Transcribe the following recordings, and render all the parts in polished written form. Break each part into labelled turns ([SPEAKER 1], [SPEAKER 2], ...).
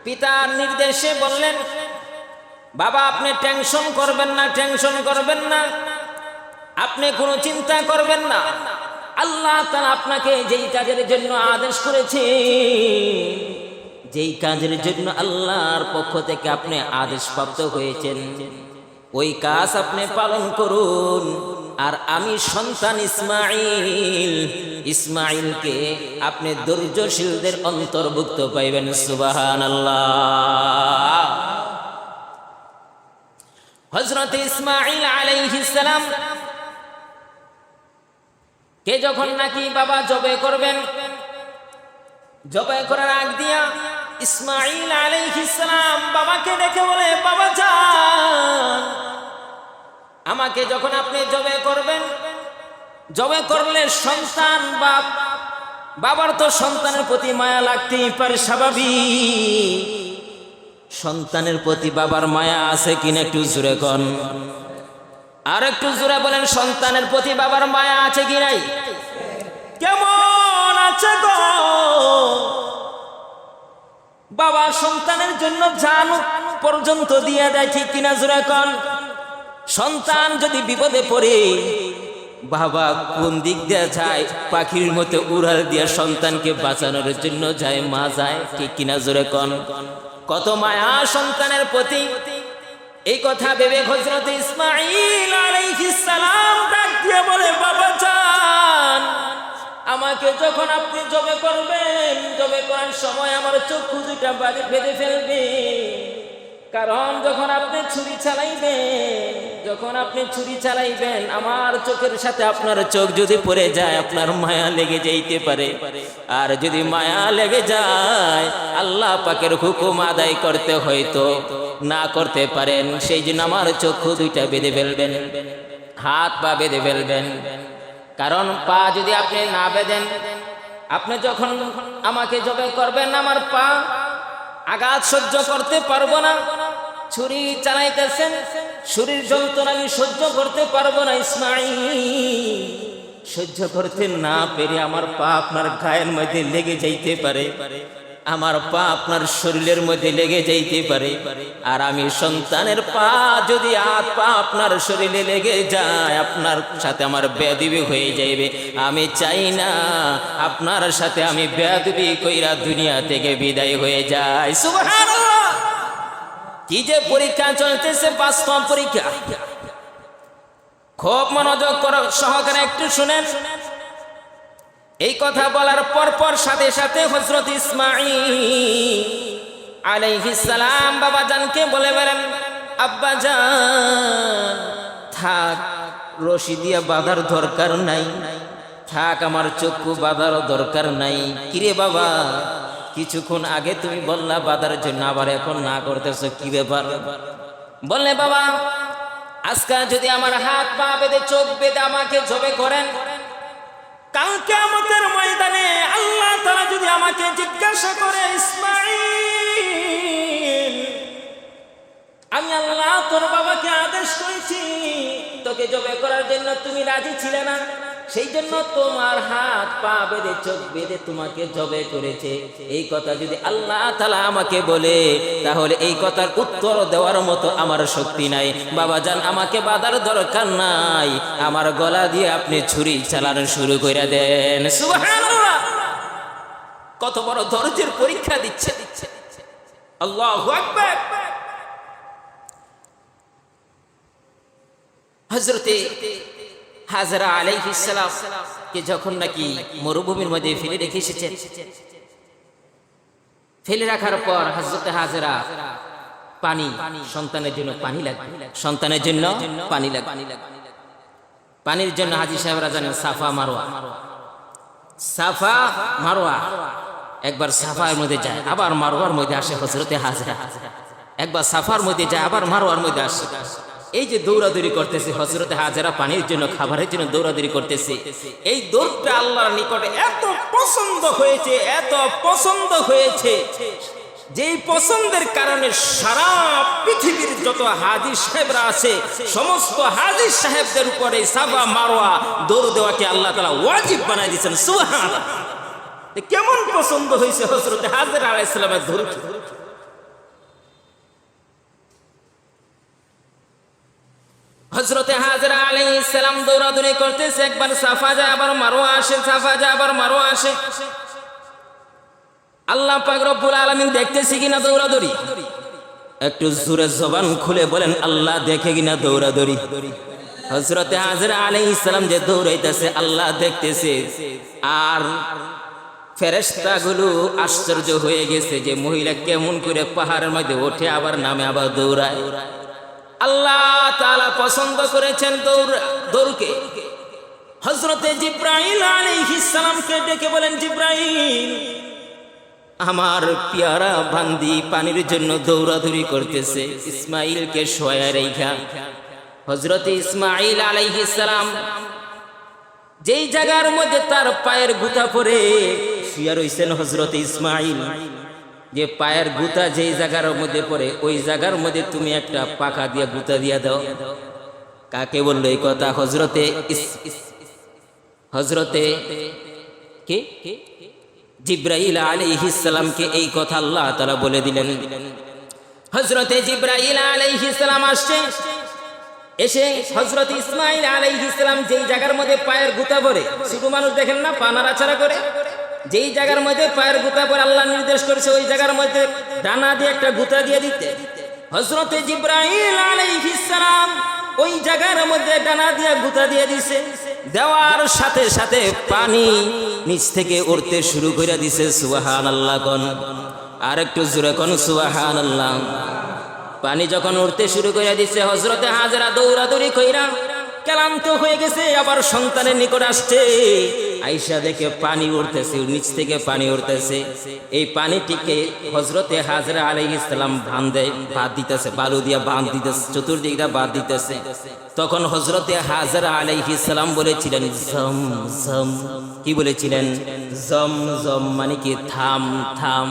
[SPEAKER 1] পিতার নির্দেশে বললেন, বাবা আপনি টেনশন করবেন না, টেনশন করবেন না, আপনি কোনো চিন্তা করবেন না। আল্লাহ তাআলা আপনাকে যেই কাজের জন্য আদেশ করেছে, যেই কাজের জন্য আল্লাহর পক্ষ থেকে আপনি আদেশপ্রাপ্ত হয়েছেন, ওই কাজ আপনি পালন করুন। আর আমি সন্তান ইসমাঈলকে আপনি ধৈর্যশীলদের অন্তর্ভুক্ত পাইবেন। সুবহানাল্লাহ। হযরত ইসমাঈল আলাইহিস সালাম কে যখন নাকি বাবা জবাই করবেন, জবাই করার আগ দিয়া ইসমাঈল আলাইহিস সালাম বাবাকে ডেকে বলে, বাবা যান, আমাকে যখন আপনি জবাই করবেন, জবাই করলে সন্তান বাবার তো সন্তানের প্রতি মায়া লাগতেই পারে, স্বাভাবিক। সন্তানের প্রতি বাবার মায়া আছে কিনা একটু জোরে কোন, আর একটু জোরে বলেন, সন্তানের প্রতি বাবার মায়া আছে কি নাই? কেমন আছে গো? বাবা সন্তানের জন্য জান পর্যন্ত দিয়ে দেয়, ঠিক কিনা জোরে কোন। সন্তান যদি বিপদে পড়ে, বাবা কোন দিক দিয়ে যায়, পাখির মতো উড়াল দিয়ে সন্তানকে বাঁচানোর জন্য যায়, মা যায়, ঠিক কিনা জোরে কোন। কত মায়া সন্তানের প্রতি। এই কথা ভেবে হযরত ইসমাঈল আলাইহিস সালাম ডাক দিয়ে বলে, বাবা যান, আমাকে যখন আপনি জবাই করবেন, জবাই করার সময় আমার চক্ষু দুটা বেঁধে ফেলবে। কারণ যখন আপনি ছুরি চালাইবেন, আমার চোখের সাথে আপনার চোখ যদি পড়ে যায়, আপনার মায়া লেগে যাইতে পারে। আর যদি মায়া লেগে যায়, আল্লাহ পাকের হুকুম আদায় করতে হয়তো না করতে পারেন। সেই জন্য আমার চক্ষু দুইটা বেঁধে ফেলবেন, হাত পা বেঁধে ফেলবেন। কারণ পা যদি আপনি না বেঁধেন, আপনি যখন আমাকে জবাই করবেন, আমার পা আঘাত সহ্য করতে পারবো না। ছুরি চালাইতেছেন, ছুরির যন্ত্রণা আমি সহ্য করতে পারবো না। ইসমাঈল সহ্য করতে না পেরে আমার পা আপনার গায়ের মধ্যে লেগে যাইতে পারে, আমার পা আপনার শরীরের মধ্যে লেগে যাইতে পারে। আর আমি সন্তানের পা যদি হাত পা আপনার শরীরে লেগে যায়, আপনার সাথে আমার বেয়াদবি হয়ে যাইবে। আমি চাই না আপনার সাথে আমি বেয়াদবি কইরা দুনিয়া থেকে বিদায় হয়ে যাই। সুবহানাল্লাহ। কি যে পরীক্ষা চলতেছে, বাস্তব পরীক্ষা। খুব মনোযোগ সহকারে একটু শুনেন। এই কথা বলার পর সাথে সাথে হযরত ইসমাঈল আলাইহিস সালাম বাবা জানকে বলে বলেন, আব্বা জান থাক, রশি দিয়া বাঁধার দরকার নাই, থাক, আমার চক্ষু বাঁধার দরকার নাই। কিরে বাবা, কিছুক্ষণ আগে তুমি বললা বাঁধার জন্য, আবার এখন না করতেছো, কি ব্যাপার? বললে, বাবা আজকে যদি আমার হাত পা বেঁধে চোখ বেঁধে আমাকে জবাই করেন, কাল কিয়ামতের ময়দানে আল্লাহ তাআলা যদি আমাকে জিজ্ঞাসা করে, ইসমাঈল আমি আল্লাহ তোর বাবাকে আদেশ করেছি তোকে জবাই করার জন্য, তুমি রাজি ছিলে না, সেই জন্য তোমার হাত পা বেঁধে চোখ বেঁধে তোমাকে জবাই করেছে। এই কথা যদি আল্লাহ তাআলা আমাকে বলে, তাহলে এই কথার উত্তর দেওয়ার মতো আমার শক্তি নাই। বাবা জান আমাকে বাঁধার দরকার নাই, আমার গলা দিয়ে আপনি ছুরি চালানো শুরু করে দেন। সুবহানাল্লাহ। কত বড় ধৈর্যের পরীক্ষা দিচ্ছে। আল্লাহু আকবার। হযরতে হাজরা আলাইহিস সালাম কে যখন নাকি মরুভূমির মধ্যে ফেলে রেখে এসেছেন, ফেলে রাখার পর হযরতে হাজরা পানি, সন্তানের জন্য পানি লাগবে, সন্তানের জন্য পানি লাগবে। পানির জন্য হাজী সাহেবরা জানেন সাফা মারওয়া, সাফা মারওয়া। একবার সাফার মধ্যে যায়, আবার মারওয়ার মধ্যে আসে হযরতে হাজরা। একবার সাফার মধ্যে যায়, আবার মারওয়ার মধ্যে আসে। এই যে দৌড়াদৌড়ি করতেছে হযরতে হাজরা, পানির জন্য খাবারের জন্য দৌড়াদৌড়ি করতেছে। এই দৌড়টা আল্লাহর নিকটে এত পছন্দ হয়েছে, এত পছন্দ হয়েছে, যেই পছন্দের কারণে সারা পৃথিবীর যত হাজী সাহেবরা আছে, সমস্ত হাজী সাহেবদের উপরে সাফা মারওয়া দৌড় দেওয়াকে আল্লাহ তাআলা ওয়াজিব বানাই দিয়েছেন। সুবহানাল্লাহ। কেমন পছন্দ হয়েছে হযরতে হাজরা আলাইহিস সালামের দৌড়। সালাম দৌড়াদৌড়ি করতেছে, একবার সাফা যায় আবার মারওয়া আসে, সাফা যায় আবার মারওয়া আসে। আল্লাহ পাক রব্বুল আলামিন দেখতেছি কিনা দৌড়াদৌড়ি, একটু জোরে জবান খুলে বলেন আল্লাহ দেখে কিনা দৌড়াদৌড়ি। হযরতে হাজরা আলাইহিস সালাম যে দৌড়াইতেছে আল্লাহ দেখতেছে, আর ফেরেশতাগুলো আশ্চর্য হয়ে গেছে যে মহিলা কেমন করে পাহাড়ের মধ্যে ওঠে আবার নামে আবার দৌড়ায়। আল্লাহ তাআলা পছন্দ করেছেন দৌড়কে। হযরতে জিবরাইল আলাইহিস সালামকে ডেকে বলেন, জিবরাইল, আমার পেয়ারা বান্দি পানির জন্য দৌড়াদৌড়ি করতেছে, ইসমাইলকে শোয়া রেখা। হযরতে ইসমাইল আলাইহিস সালাম যেই জায়গার মধ্যে তার পায়ের গুতা পড়ে শুয়ে রইছেন, হযরতে ইসমাইল, যে পায়ের গুতা যেই জায়গার মধ্যে পড়ে ওই জায়গার মধ্যে তুমি একটা পাকা দিয়ে গুতা দিয়ে দাও। কাকে বললো এই কথা? হযরতে কে জিবরাইল আলাইহিস সালামকে এই কথা আল্লাহ তাআলা বলে দিলেন। হযরতে জিবরাইল আলাইহিস সালাম আসছে, এসে হযরত ইসমাইল আলাইহিস সালাম যেই জায়গার মধ্যে পায়ের গুতা পড়ে, শুধু মানুষ দেখেন না পা নাড়াচাড়া করে, যেই জায়গার মধ্যে পায়ের গুতা পড়ে আল্লাহ নির্দেশ করেছে ওই জায়গার মধ্যে ডানা দিয়ে একটা গুতা দিয়ে দিতে। হযরতে জিবরাইল আলাইহিস সালাম ওই জায়গার মধ্যে ডানা দিয়ে গুতা দিয়ে দিছে, দেওয়ার সাথে সাথে পানি নিচ থেকে উঠতে শুরু করে দিছে। সুবহানাল্লাহ কোন, আর একটু জোরে কোন সুবহানাল্লাহ। পানি যখন উঠতে শুরু করে দিছে, হযরতে হাজরা দৌড়াদৌড়ি কইরা ক্লান্ত হয়ে গেছে, আবার সন্তানের নিকট আসছে, আয়েশা দেখে পানি উঠতেছে, নিচ থেকে পানি উঠতেছে। এই পানিটিকে হযরতে হাজরা আলাইহিস সালাম বাঁধ দিতেছে, বালু দিয়া বাঁধ দিতেছে, চতুর্দিকটা বাঁধ দিতেছে। তখন হযরতে হাজরা আলাইহিস সালাম বলেছিলেন জম জম। কি বলেছিলেন? জম জম মানে কি? থাম থাম।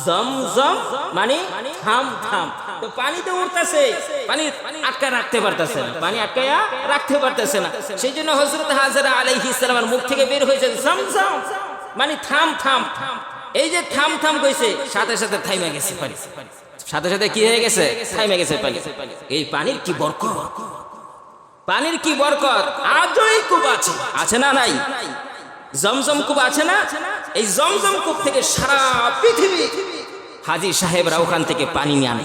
[SPEAKER 1] জম জম মানে থাম থাম। তো পানি তো উঠতেছে, পানি আটকা রাখতে পারতেছে না, পানি আটকায়া রাখতে পারতেছে না। সেই জন্য হযরত হাজরা আলাইহিস সালামের মুখ থেকে বের হয়েছে জম জম মানে থাম থাম। এই যে থাম থাম কইছে, সাথে সাথে থাইমা গেছে পানি, সাথে সাথে কি হয়ে গেছে? থাইমা গেছে পানি। এই পানির কি বরকত, পানির কি বরকত! আজই কূপ আছে, আছে না নাই? জমজম কূপ আছে না? এই জমজম কূপ থেকে সারা পৃথিবী হাজী সাহেবরা ওখান থেকে পানি নিয়ে আনে।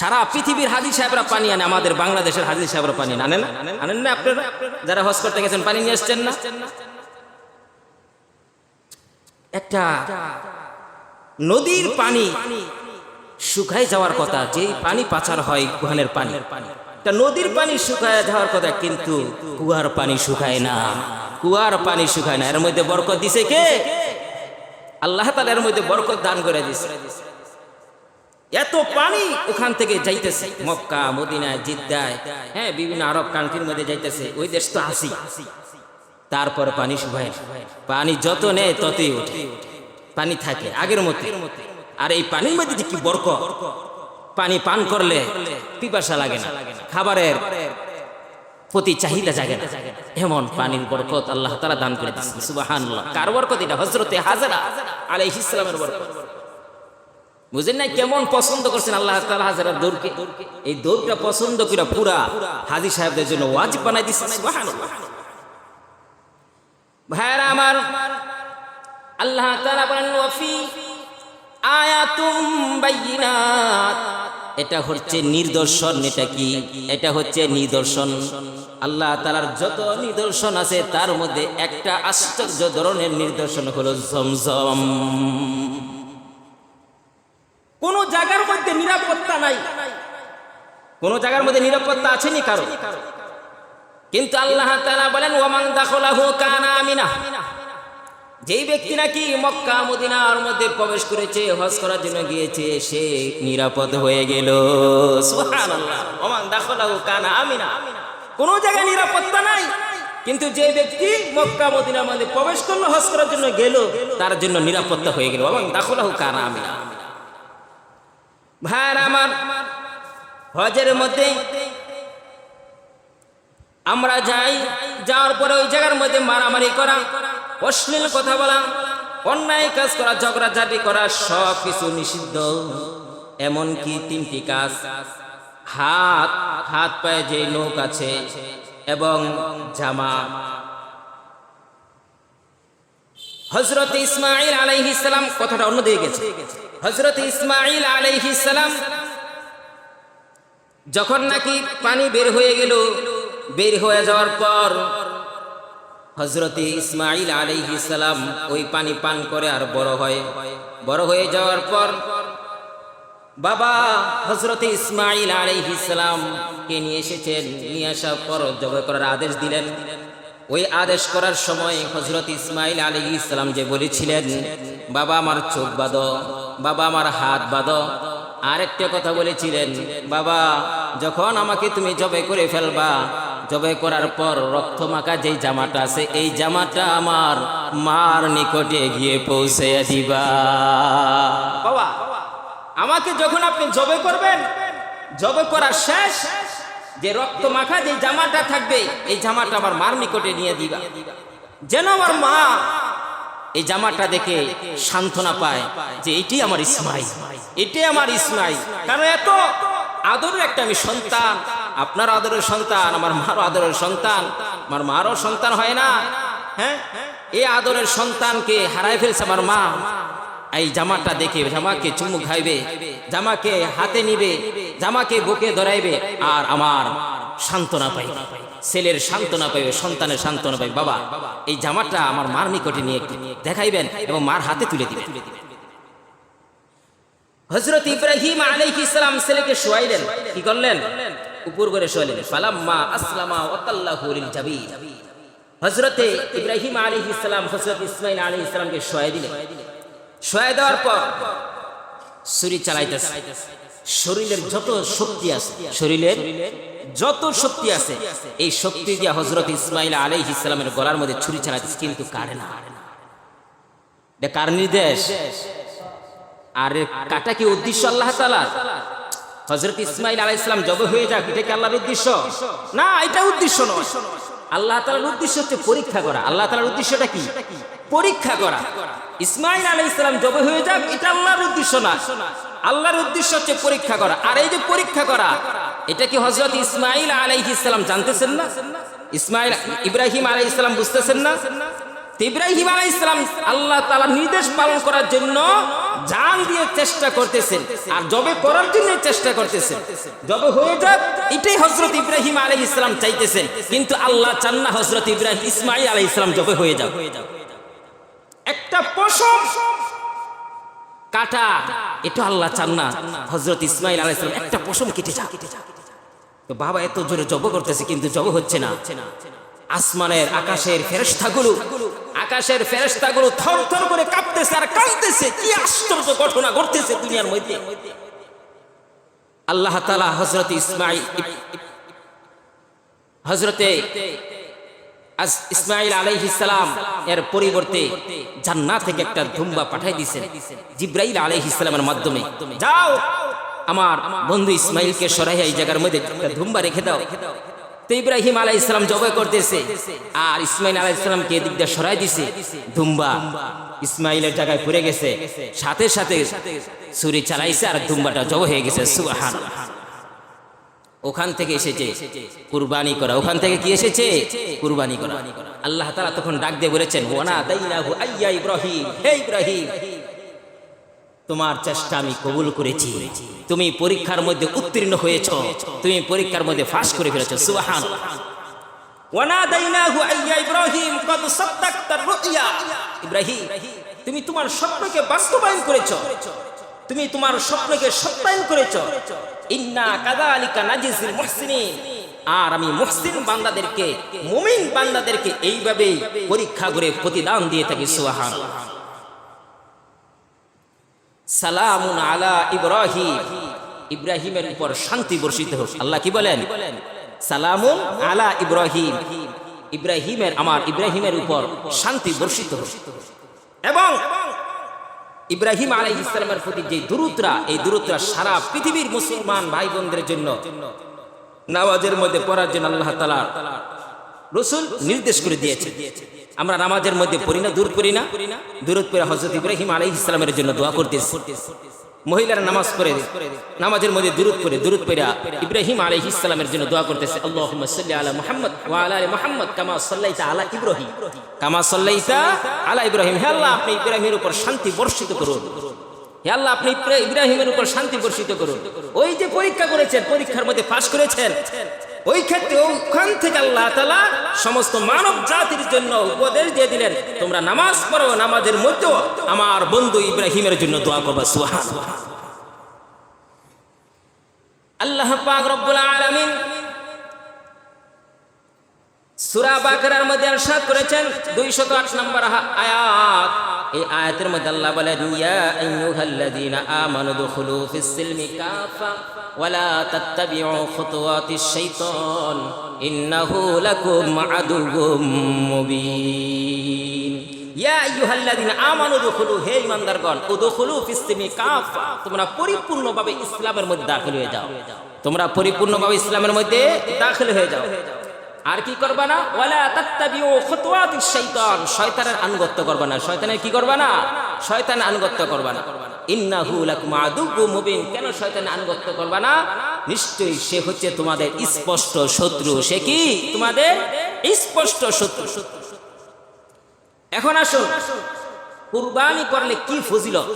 [SPEAKER 1] সারা পৃথিবীর হাজী সাহেবরা পানি আনে, আমাদের বাংলাদেশের হাজী সাহেবরা পানি আনেন না? আনেন না আপনারা যারা হজ করতে গেছেন, পানি নিয়ে আসছেন না? একটা নদীর পানি শুকায় যাওয়ার কথা, যে পানি পাচার হয় কুহানের পানি, একটা নদীর পানি শুকায় যাওয়ার কথা, কিন্তু কুয়ার পানি শুকায় না, কুয়ার পানি শুকায় না। এর মধ্যে বরকত দিছে কে? আল্লাহ তাআলা এর মধ্যে বরকত দান করে দিছে। এত পানি ওখান থেকে যাইতেছে মক্কা, মদিনা, জিদ্দায়, হ্যাঁ, বিভিন্ন আরব কান্ট্রির মধ্যে যাইতেছে। ওই দেশ তো আসি, তারপর পানি শুকায়, পানি যত নেয় ততই ওঠে, পানি থাকে আগের মতো। আর এই পানির মধ্যে যে কি বরকত! পানি পান করলে পিপাসা লাগে না, খাবারের প্রতি চাহিদা জাগে না, এমন পানির বরকত আল্লাহ তাআলা দান করে দিয়েছেন। সুবহানাল্লাহ। কার বরকত এটা? হযরতে হাজরা আলাইহিস সালামের বরকত। বুঝেন না কেমন পছন্দ করছেন আল্লাহ তাআলা হাজরার দৌড়কে? এই দৌড়টা পছন্দ করে পুরা হাজী সাহেবদের জন্য ওয়াজিব বানাই দিয়েছেন। সুবহানাল্লাহ। ভাইরা আমার, আল্লাহ তাআলা বলেন ওয়াফি আয়াতুম বাইয়িনাত, এটা হচ্ছে নিদর্শন। এটা কি? এটা হচ্ছে নিদর্শন। আল্লাহ তাআলার যত নিদর্শন আছে তার মধ্যে একটা আশ্চর্য ধরনের নিদর্শন হলো জমজম। কোন জায়গার মধ্যে নিরাপত্তা নাই, কোন জায়গার মধ্যে নিরাপত্তা আছেনি কারো, কিন্তু আল্লাহ তাআলা বলেন ওয়ামান দাখালাহু কানা আমিনা। যেই ব্যক্তি নাকি মক্কা মদিনার মধ্যে প্রবেশ করেছে, হজ করার জন্য গিয়েছে, সে নিরাপদ হয়ে গেল। সুবহানাল্লাহ। ওমান দাখালাহু কানা আমিনা। কোন জায়গায় নিরাপত্তা নাই, কিন্তু যে ব্যক্তি মক্কা মদিনার মধ্যে প্রবেশ করলো, হজ করার জন্য গেল, তার জন্য নিরাপত্তা হয়ে গেল। ওমান দাখালাহু কানা আমিনা। ভাইরা আমার, হজের মধ্যে আমরা যাই, যাওয়ার পরে ওই জায়গার মধ্যে মারামারি করা, অশ্লীল কথা বলা, অন্যায় কাজ করা, ঝগড়াঝাটি করা, সব কিছু নিষিদ্ধ। এমনকি তিনটি কাজ, হাত পায়ে যে নখ আছে এবং জামা। হযরত ইসমাঈল আলাইহিস সালাম, কথাটা অন্যদিকে গেছে। হযরত ইসমাঈল আলাইহিস সালাম যখন নাকি পানি বের হয়ে গেল, বের হয়ে যাওয়ার পর হযরত ইসমাঈল আলাইহিস সালাম ওই পানি পান করে আর বড় হয়ে যাওয়ার পর বাবা হযরত ইসমাঈল আলাইহিস সালাম কে নিয়ে এসেছেন। নিয়ে আসার পর জবাই করার আদেশ দিলেন। ওই আদেশ করার সময় হযরত ইসমাঈল আলাইহিস সালাম যে বলেছিলেন, বাবা আমার চোখ বাঁধো, বাবা আমার হাত বাঁধো। আরেকটা কথা বলেছিলেন, বাবা যখন আমাকে তুমি জবাই করে ফেলবা, জবাই করার পর রক্ত মাখা যেই জামাটা আছে, এই জামাটা আমার মার নিকটে গিয়ে পৌঁছে দিবা। বাবা আমাকে যখন আপনি জবাই করবেন, জবাই করার শেষ যে রক্ত মাখা যে জামাটা থাকবে, এই জামাটা আমার মার নিকটে নিয়ে দিবা, যেন আমার মা এই জামাটা দেখে সান্ত্বনা পায় যে এটি আমার ইসমাঈল, এটাই আমার ইসমাঈল। কারণ এত আদরের একটা আমি সন্তান, আপনার আদরের সন্তান, আমার মারও আদরের সন্তান, আমার মারও সন্তান হয় না? হ্যাঁ, এই আদরের সন্তানকে হারাই ফেলছে আমার মা। এই জামাটা দেখে জামাকে চুমু খাইবে, জামাকে হাতে নিবে, জামাকে বুকে ধরাইবে, আর আমার সান্ত্বনা পাইবে, ছেলের সান্ত্বনা পাইবে, সন্তানের সান্ত্বনা পাইবে। বাবা এই জামাটা আমার মার নিকটে নিয়ে দেখাইবেন এবং মার হাতে তুলে দিবেন। হযরত ইব্রাহিম আলাইহিস সালাম ছেলেকে শোয়াইলেন। কি করলেন? উপর করে শোয়াইলেন। ফালাম্মা আসলামা ওয়া তাল্লাহু লিল জাবিন। হযরত ইব্রাহিম আলাইহিস সালাম হযরত ইসমাঈল আলাইহিস সালামকে শোয়াই দিলেন। শোয়াই দেওয়ার পর ছুরি চালাইতেছে। শরীরের যত শক্তি আছে, শরীরের যত শক্তি আছে, এই শক্তি দিয়ে হযরত ইসমাঈল আলাইহিস সালামের গলার মধ্যে ছুরি চালাইতেছে, কিন্তু কাটে না। এটা কার নির্দেশ? আর কাটা কি উদ্দেশ্য আল্লাহ তাআলার? হযরত ইসমাঈল আলাইহিস সালাম জবাই হয়ে যাক, এটা কি আল্লাহর উদ্দেশ্য? না, এটা উদ্দেশ্য নয়। আল্লাহ তাআলার উদ্দেশ্য হচ্ছে পরীক্ষা করা। আল্লাহ তাআলার উদ্দেশ্যটা কি? পরীক্ষা করা। ইসমাঈল আলাইহিস সালাম জবাই হয়ে যাক, এটা আল্লাহর উদ্দেশ্য না। আল্লাহর উদ্দেশ্য হচ্ছে পরীক্ষা করা। আর এই যে পরীক্ষা করা, এটা কি হযরত ইসমাঈল আলাইহিস সালাম জানতেছেন না? ইব্রাহিম আলাইহিস সালাম বুঝতেছেন না? ইব্রাহিম আলাইহিস সালাম আল্লাহ তাআলার নির্দেশ পালন করার জন্য জান দিয়ে চেষ্টা করতেছেন, আর জবে করার জন্য চেষ্টা করতেছেন। জবে হয়ে যাক, এটাই হযরত ইব্রাহিম আলাইহিস সালাম চাইতেছেন, কিন্তু আল্লাহ চান না হযরত ইসমাঈল আলাইহিস সালাম জবে হয়ে যাক। একটা পশম কাটা, এটা আল্লাহ চান না হযরত ইসমাঈল আলাইহিস সালাম একটা পশম কেটে যাক। তো বাবা এত জোরে জব করতেছে, কিন্তু জব হচ্ছে না। আসমানের আকাশের ফেরেশতাগুলো থরথর করে কাঁপতেছে আর কাঁদতেছে। কি আশ্চর্য ঘটনা ঘটতেছে দুনিয়ার মধ্যে। আল্লাহ তাআলা হযরতে ইসমাঈল আলাইহিস সালাম এর পরিবর্তে জান্নাত থেকে একটা ধুম্বা পাঠাই দিয়েছেন জিবরাইল আলাইহিস সালামের মাধ্যমে। যাও আমার বন্ধু ইসমাঈলকে সরাইয়া এই জায়গার মধ্যে একটা ধুম্বা রেখে দাও। তো ইব্রাহিম আলাইহিস সালাম জবাই করতেছে, আর ইসমাঈল আলাইহিস সালামকে এদিক দিয়ে সরাই দিছে। ধুম্বা ইসমাঈলের জায়গায় পড়ে গেছে, সাথে সাথে ছুরি চালাইছে আর ধুম্বাটা জবাই হয়ে গেছে। সুবহানাল্লাহ। ওখান থেকে এসেছে কুরবানি করা। ওখান থেকে কি এসেছে? কুরবানি করা। আল্লাহ তাআলা তখন ডাক দিয়ে বলেছেন, ওয়ানা দাইনাহু আইয়া ইব্রাহিম, হে ইব্রাহিম তোমার চেষ্টা আমি কবুল করেছি, তুমি পরীক্ষার মধ্যে উত্তীর্ণ হয়েছো, তুমি পরীক্ষার মধ্যে পাস করে ফেলেছো। সুবহানাল্লাহ। ওয়ানা দাইনাহু আইয়া ইব্রাহিম কদ সাদ্দাকতা রুইয়া। ইব্রাহিম তুমি তোমার স্বপ্নকে বাস্তবায়ন করেছো, তুমি তোমার স্বপ্নকে সত্যায়ন করেছো। ইন্না কাযালিকা নাজিসিল মুহসিনিন। আর আমি মুহসিন বান্দাদেরকে, মুমিন বান্দাদেরকে এইভাবেই পরীক্ষা করে প্রতিদান দিয়ে থাকি। সুবহানাল্লাহ। সালামুন আলা ইব্রাহিম, ইব্রাহিমের উপর শান্তি বর্ষিত হোক। আল্লাহ কি বলেন? সালামুন আলা ইব্রাহিম, ইব্রাহিমের উপর শান্তি বর্ষিত হোক। এবং ইব্রাহিম আলাইহিস সালামের প্রতি যে দুরূদরা, এই দুরূদরা সারা পৃথিবীর মুসলমান ভাই বোনদের জন্য নামাজের মধ্যে পড়ার জন্য আল্লাহ তাআলা রাসূল নির্দেশ করে দিয়েছে। আমরা নামাজের মধ্যে পড়ি না, দূর করি না, দূরত পড়ে হযরত ইব্রাহিম আলাইহিস সালামের জন্য দোয়া করতেছি। মহিলারা নামাজ পড়ে নামাজের মধ্যে দুরূদ পড়ে ইব্রাহিম আলাইহিস সালামের জন্য দোয়া করতেছে, আল্লাহুম্মা সাল্লি আলা মুহাম্মদ ওয়া আলা আলি মুহাম্মদ কামা সাল্লাইতা আলা ইব্রাহিম কামা সাল্লাইতা আলা ইব্রাহিম। হে আল্লাহ, আপনি ইব্রাহিমের উপর শান্তি বর্ষিত করুন। হে আল্লাহ, আপনি ইব্রাহিমের উপর শান্তি বর্ষিত করুন। ওই যে পরীক্ষা করেছেন, পরীক্ষার মধ্যে পাশ করেছেন, ওই ক্ষেত্রে ওখান থেকে আল্লাহ তাআলা সমস্ত মানব জাতির জন্য উপদেশ দিয়ে দিলেন, তোমরা নামাজ পড়ো, নামাজের মধ্যেও আমার বন্ধু ইব্রাহিমের জন্য দোয়া করবা। সুবহানাল্লাহ। আল্লাহ পাক রব্বুল আলামিন সূরা বাকারার মধ্যে ইরশাদ করেছেন 208 নম্বর আয়াত। এই আয়াতের মধ্যে আল্লাহ বলেন, ইয়া আইয়ুহাল্লাযীনা আমানু দুখুলু ফিস সিলমি কাফা ওয়ালা তাত্তাবিউ খুতুওয়াতিশ শাইতান ইন্নাহু লাকুম আদুউম মুবিন। ইয়া আইয়ুহাল্লাযীনা আমানু দুখুলু, হে ঈমানদারগণ, উদখুলু ফিস সিলমি কাফা, তোমরা পরিপূর্ণভাবে ইসলামের মধ্যে দাখিল হয়ে যাও। তোমরা পরিপূর্ণভাবে ইসলামের মধ্যে দাখিল হয়ে যাও। আর কি করবা না? ওয়ালা তাত্তাবিউ খুতুওয়াতিশ শাইতান, শয়তানের আনুগত্য করবা না। শয়তানের কি করবা না? শয়তানের আনুগত্য করবা না। ইন্নাহু লাকুম আদুউম মুবিন, কেন শয়তানের আনুগত্য করবা না? নিশ্চয়ই সে হচ্ছে তোমাদের স্পষ্ট শত্রু। সে কি? তোমাদের স্পষ্ট শত্রু। এখন আসুন, কুরবানি করলে কি ফজিলত?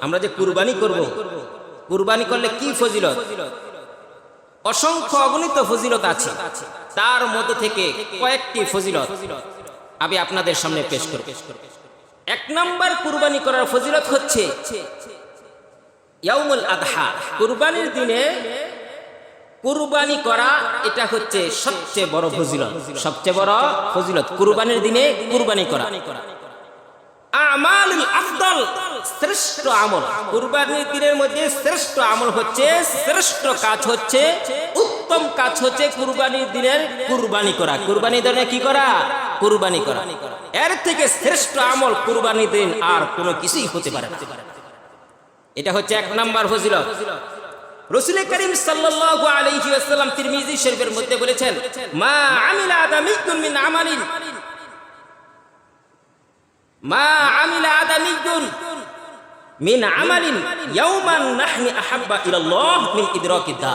[SPEAKER 1] আমরা যে কুরবানি করব, কুরবানি করলে কি ফজিলত? অসংখ্য অগণিত ফজিলত আছে। তার মধ্যে থেকে কয়েকটি ফজিলত আমি আপনাদের সামনে পেশ করব। 1 নম্বর কুরবানি করার ফজিলত হচ্ছে ইয়াউমুল আযহা, কুরবানির দিনে কুরবানি করা, এটা হচ্ছে সবচেয়ে বড় ফজিলত। সবচেয়ে বড় ফজিলত কুরবানির দিনে কুরবানি করা। আমালুল আফদল, শ্রেষ্ঠ আমল। কুরবানির দিনের মধ্যে শ্রেষ্ঠ আমল হচ্ছে, শ্রেষ্ঠ কাজ হচ্ছে, উত্তম কাজ হচ্ছে কুরবানির দিনের কুরবানি করা। কুরবানির দিনে কি করা? কুরবানি করা। এর থেকে শ্রেষ্ঠ আমল কুরবানির দিন আর কোনো কিছুই হতে পারে না। এটা হচ্ছে 1 নম্বর ফজিলত। রাসূল করিম সাল্লাল্লাহু আলাইহি ওয়াসাল্লাম তিরমিজি শরীফের মধ্যে বলেছেন, মা আমিলা আদামিকুম মিন আমালিন মা আমিলা আদামিকুন মিন আমালিন ইয়াওমান নাহনি আহাব্বা ইলাল্লাহ মিন ইদরাকিদ দা।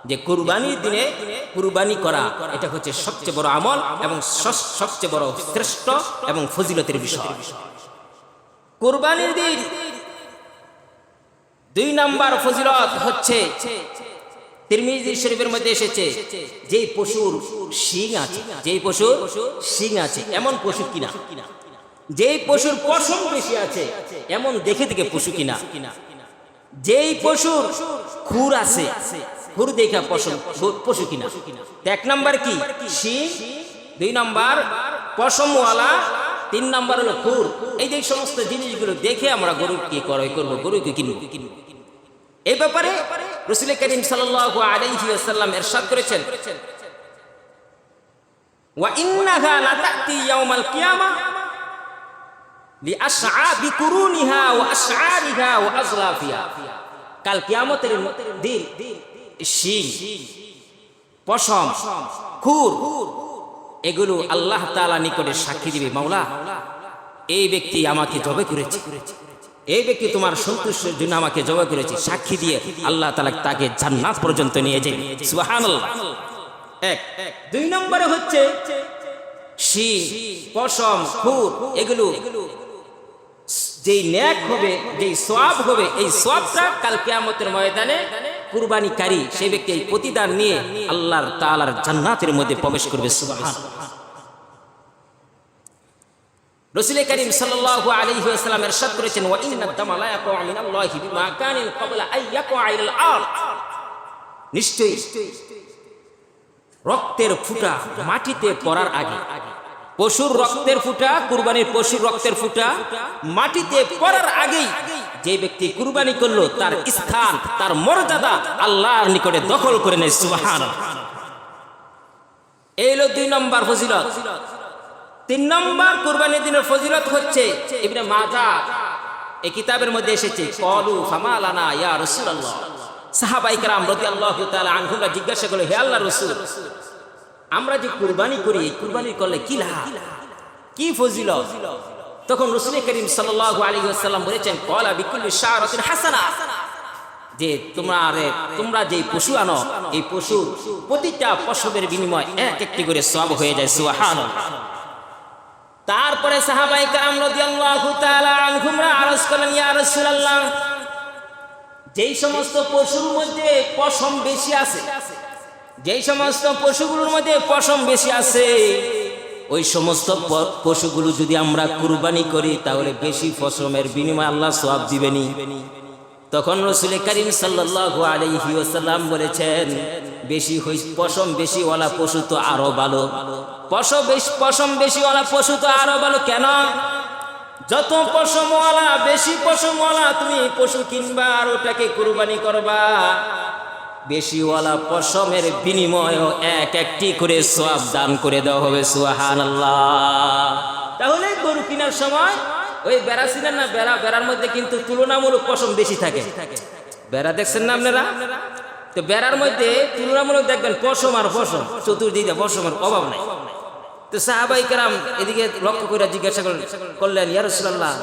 [SPEAKER 1] যে কুরবানির দিনে কুরবানি করা, এটা হচ্ছে সবচেয়ে বড় আমল এবং সবচেয়ে বড় শ্রেষ্ঠ এবং ফজিলতের বিষয়। কুরবানির দিন 2 নম্বর ফজিলত হচ্ছে, তিরমিজি শরীফের মধ্যে এসেছে, যেই পশুর শিং আছে, যেই পশুর শিং আছে এমন পশু কিনা, যেই পশুর পশম বেশি আছে এমন দেখে দেখে পশু কিনা, যেই পশুর খুর আছে খুর দেখা পশু কিনা। 1 নম্বর কি? শিং, 2 নম্বর পশমওয়ালা, 3 নম্বর হলো খুর। এই যে সমস্ত জিনিসগুলো দেখে আমরা গরু কি ক্রয় করবো, গরুকে কিনবো। এই ব্যাপারে রাসূল করিম সাল্লাল্লাহু আলাইহি ওয়াসাল্লাম ইরশাদ করেছেন, ওয়া ইন্নাহা লাতাতি ইয়াউমাল কিয়ামা লিআশআবি কুরুনিহা ওয়া আশআরিহা ওয়া আজলাফিহা। কাল কিয়ামতের দিন শিং, পশম, খুর এগুলো আল্লাহ তাআলা নিকটে সাক্ষী দিবে, মাওলা এই ব্যক্তি আমাকে জবাই করেছে, এই ব্যক্তি তোমার সন্তুষ্টির জন্য আমাকে জবাই করেছে, সাক্ষী দিয়ে আল্লাহ তাআলা তাকে জান্নাত পর্যন্ত নিয়ে যাবে। সুবহানাল্লাহ। 1। 2 নম্বরে হচ্ছে শিং, পশম, খুর এগুলো যেই নেক হবে, যেই সওয়াব হবে, এই সওয়াবটা কাল কিয়ামতের ময়দানে কুরবানিকারী সেই ব্যক্তি এই প্রতিদান নিয়ে আল্লাহর তাআলার জান্নাতের মধ্যে প্রবেশ করবে। সুবহানাল্লাহ। রাসূল করিম সাল্লাল্লাহু আলাইহি ওয়াসাল্লাম ইরশাদ করেছেন, ওয়া ইন্নাদ দামা লা ইয়াকউ মিনাল্লাহি বিমা কানিন ক্বাবলা আন ইয়াকউ ইলাল আরদ। নিশ্চয়ই রক্তের ফুটা মাটিতে পড়ার আগে, পশুর রক্তের ফুটা, কুরবানির পশুর রক্তের ফুটা মাটিতে পড়ার আগেই যে ব্যক্তি কুরবানি করলো তার স্থান, তার মর্যাদা আল্লাহর নিকটে দখল করে নেয়। সুবহানাল্লাহ। এই হলো 2 নম্বর ফজিলত। 3 নম্বর কুরবানির দিনের ফজিলত হচ্ছে, ইবনে মাজাহ এই কিতাবের মধ্যে এসেছে, ক্বালু ফামা লানা ইয়া রাসূলুল্লাহ। সাহাবায়ে কেরাম রাদিয়াল্লাহু তাআলা আনহুরা জিজ্ঞাসা করলেন, হে আল্লাহর রাসূল, আমরা যে কুরবানি করি, কুরবানি করলে কি লাভ, কি ফজিলত? তখন রাসূল করিম সাল্লাল্লাহু আলাইহি ওয়াসাল্লাম বলেছেন ক্বালা বিকুল্লি শাআরাতিন হাসানা, যে তোমরা যে পশু আনো এই পশুর প্রতিটা পশমের বিনিময় এক একটি করে সওয়াব হয়ে যায়। সুবহানাল্লাহ। তারপরে সাহাবায়ে কেরাম রাদিয়াল্লাহু তাআলা আনহুমরা আরজ করলেন, ইয়া রাসূলুল্লাহ, যেই সমস্ত পশুর মধ্যে পশম বেশি আছে, যেই সমস্ত পশুগুলোর মধ্যে পশম বেশি আছে, ওই সমস্ত পশুগুলো যদি আমরা কুরবানি করি তাহলে বেশি পশমের বিনিময়ে আল্লাহ সওয়াব দিবেনি। তখন রাসূল করিম সাল্লাল্লাহু আলাইহি ওয়াসাল্লাম বলেছেন, বেশি পশম বেশিওয়ালা পশু তো আরো ভালো, পশম বেশিওয়ালা পশু তো আরো ভালো। কেন? যত পশমওয়ালা, বেশি পশমওয়ালা তুমি পশু কিনবা আর ওটাকে কুরবানি করবা, বেশিওয়ালা পশমের বিনিময়ে এক একটি করে সওয়াব দান করে দেওয়া হবে। সুবহানাল্লাহ। তাহলে গরু কেনার সময় ওই বেড়া ছিলেন না, বেড়ার মধ্যে কিন্তু তুলনামূলক পশম বেশি থাকে। বেড়া দেখছেন না আপনারা? তো বেড়ার মধ্যে তুলনামূলক দেখবেন পশম আর পশম, চতুর্দিকে পশমের অভাব নাই। তো সাহাবায়ে কেরাম এদিকে লক্ষ্য করে জিজ্ঞাসা করলেন, ইয়া রাসূলুল্লাহ,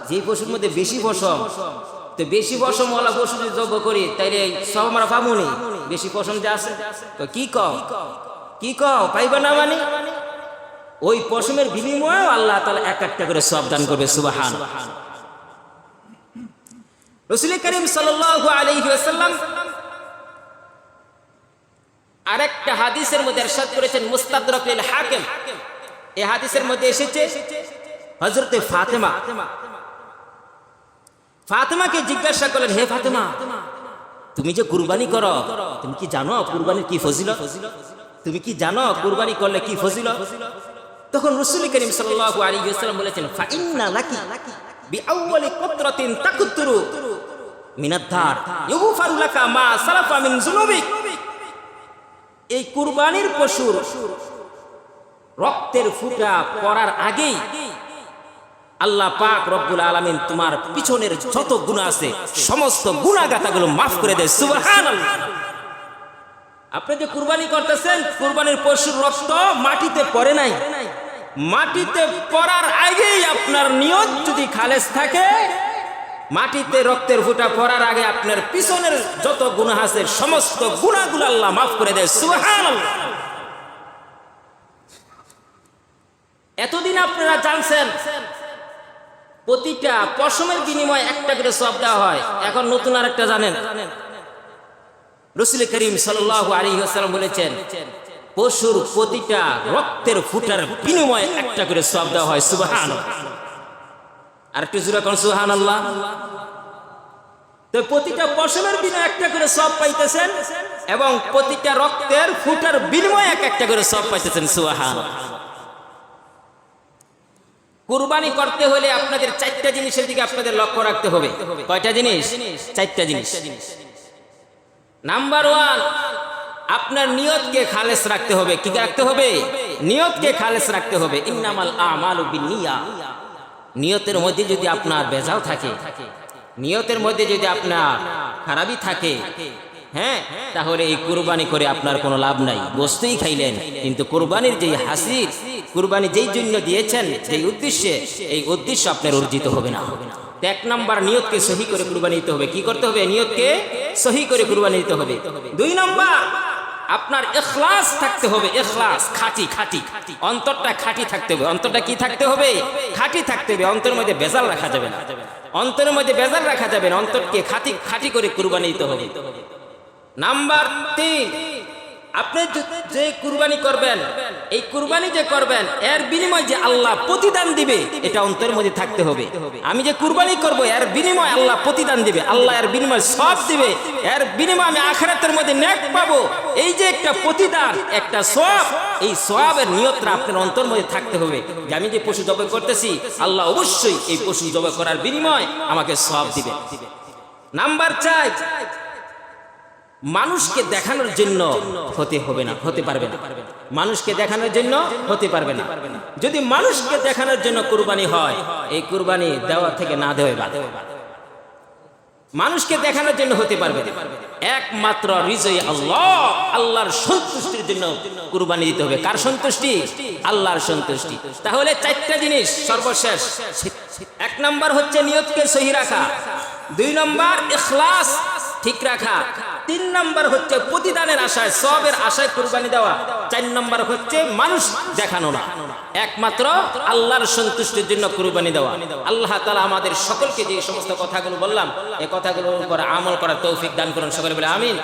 [SPEAKER 1] যে পশুর মধ্যে বেশি পশম, তো বেশি পশমওয়ালা পশু যদি জব করি তাইলে সব আমরা পাবনি, বেশি পশম যে আছে। তো কি কও পাইবা না? মানে ওই পশমের বিনিময়ে আল্লাহ তাআলা এক একটা করে সওয়াব দান করবে। সুবহানাল্লাহ। রাসূল করিম সাল্লাল্লাহু আলাইহি ওয়াসাল্লাম আরেকটা হাদিসের মধ্যে ইরশাদ করেছেন, মুস্তাদরাক লিল হাকিম, এই হাদিসের মধ্যে এসেছে হযরতে ফাতেমাকে জিজ্ঞাসা করলেন, হে ফাতেমা, তুমি যে কুরবানি করো, তুমি কি জানো কুরবানির কি ফজিলত? তুমি কি জানো কুরবানি করলে কি ফজিলত? তখন রাসূল করিম সাল্লাল্লাহু আলাইহি ওয়াসাল্লাম বলেছেন, ফা ইন্না লাকি বিআউয়ালি কতরাতিন তাকুতুরু মিনাদ দার ইগফারু লাকা মা সালাফা মিন যুনুবিক। এই কুরবানির পশুর রক্তের ফুটা পড়ার আগেই আল্লাহ পাক রব্বুল আলামিন তোমার পিছনের যত গুনাহ আছে সমস্ত গুনাহগাতাগুলো মাফ করে দেয়। সুবহানাল্লাহ। আপনি যে কুরবানি করতেছেন, কুরবানির পশুর রক্ত মাটিতে পড়ে নাই, মাটিতে পড়ার আগেই আপনার নিয়ত যদি খালেস থাকে, মাটিতে রক্তের ফুটা পড়ার আগে আপনার পিছনের যত গুনাহ আছে সমস্ত গুনাহগুলো আল্লাহ মাফ করে দেয়। সুবহানাল্লাহ। এতদিন আপনারা জানছেন প্রতিটা পশমের বিনিময়ে একটা করে সওয়াব দেওয়া হয়, এখন নতুন আরেকটা জানেন। রাসূল করিম সাল্লাল্লাহু আলাইহি ওয়াসাল্লাম বলেছেন, পশুর প্রতিটা রক্তের ফুটার বিনিময়ে একটা করে সওয়াব দেওয়া হয়। সুবহানাল্লাহ। আর একটু জোরে কোন সুবহানাল্লাহ। তো প্রতিটা পশমের বিনিময়ে একটা করে সওয়াব পাইতেছেন এবং প্রতিটা রক্তের ফুটার বিনিময়ে এক একটা করে সওয়াব পাইতেছেন। সুবহানাল্লাহ। কুরবানি করতে হলে আপনাদের চারটা জিনিসের দিকে আপনাদের লক্ষ্য রাখতে হবে। কয়টা জিনিস? চারটা জিনিস। নাম্বার 1, আপনার নিয়তকে খালেস রাখতে হবে। কি রাখতে হবে? নিয়তকে খালেস রাখতে হবে। ইন্নামাল আমালু বিন্নিয়া। নিয়তের মধ্যে যদি আপনার বেজাল থাকে, নিয়তের মধ্যে যদি আপনার খারাপই থাকে, হ্যাঁ, তাহলে এই কুরবানি করে আপনার কোনো লাভ নাই। বস্তুই খাইলেন, কিন্তু কুরবানির যেই হাসিল, কুরবানি যেই জন্য দিয়েছেন, যেই উদ্দেশ্যে, এই উদ্দেশ্য আপনার অর্জিত হবে না। এক নাম্বার, নিয়তকে সহি করে কুরবানি দিতে হবে। কি করতে হবে? নিয়তকে সহি করে কুরবানি দিতে হবে। 2 নাম্বার, আপনার ইখলাস থাকতে হবে। ইখলাস, খাঁটি, অন্তরটা খাঁটি থাকতে হবে। অন্তরটা কি থাকতে হবে? খাঁটি থাকতে হবে। অন্তরের মধ্যে বেজাল রাখা যাবে না। অন্তরের মধ্যে বেজাল রাখা যাবে না। অন্তরকে খাঁটি করে কুরবানি দিতে হবে। নাম্বার 3, আপনি যে কুরবানি করবেন, এই কুরবানি যে করবেন এর বিনিময়ে যে আল্লাহ প্রতিদান দিবে, এটা অন্তরের মধ্যে থাকতে হবে। আমি যে কুরবানি করব এর বিনিময়ে আল্লাহ প্রতিদান দিবে, আল্লাহ এর বিনিময়ে সওয়াব দিবে, এর বিনিময়ে আমি আখিরাতের মধ্যে নেক পাবো, এই যে একটা প্রতিদান, একটা সওয়াব, এই সওয়াবের নিয়তটা আপনার অন্তরের মধ্যে থাকতে হবে যে আমি যে পশু জবাই করতেছি, আল্লাহ অবশ্যই এই পশু জবাই করার বিনিময়ে আমাকে সওয়াব দিবে। নাম্বার 4, মানুষকে দেখানোর জন্য হতে পারবে না। মানুষকে দেখানোর জন্য হতে পারবে না। যদি মানুষকে দেখানোর জন্য কুরবানি হয়, এই কুরবানি দেওয়া থেকে না দেওয়াই ভালো। মানুষকে দেখানোর জন্য হতে পারবে না। একমাত্র রিজয় আল্লাহ, আল্লাহর সন্তুষ্টির জন্য কুরবানি দিতে হবে। কার সন্তুষ্টি? আল্লাহর সন্তুষ্টি। তাহলে 4টা জিনিস সর্বশেষ, এক নাম্বার হচ্ছে নিয়তকে সহি রাখা, 2 নাম্বার ইখলাস ঠিক রাখা, 3 নাম্বার হচ্ছে প্রতিদানের আশায় সওয়াবের আশায় কুরবানি দেওয়া, 4 নাম্বার হচ্ছে মানুষ দেখানো না, একমাত্র আল্লাহর সন্তুষ্টির জন্য কুরবানি দেওয়া। আল্লাহ তাআলা আমাদের সকলকে যে সমস্ত কথাগুলো বললাম এই কথাগুলোর উপর আমল করার তৌফিক দান করুন, সকলে বলে আমিন।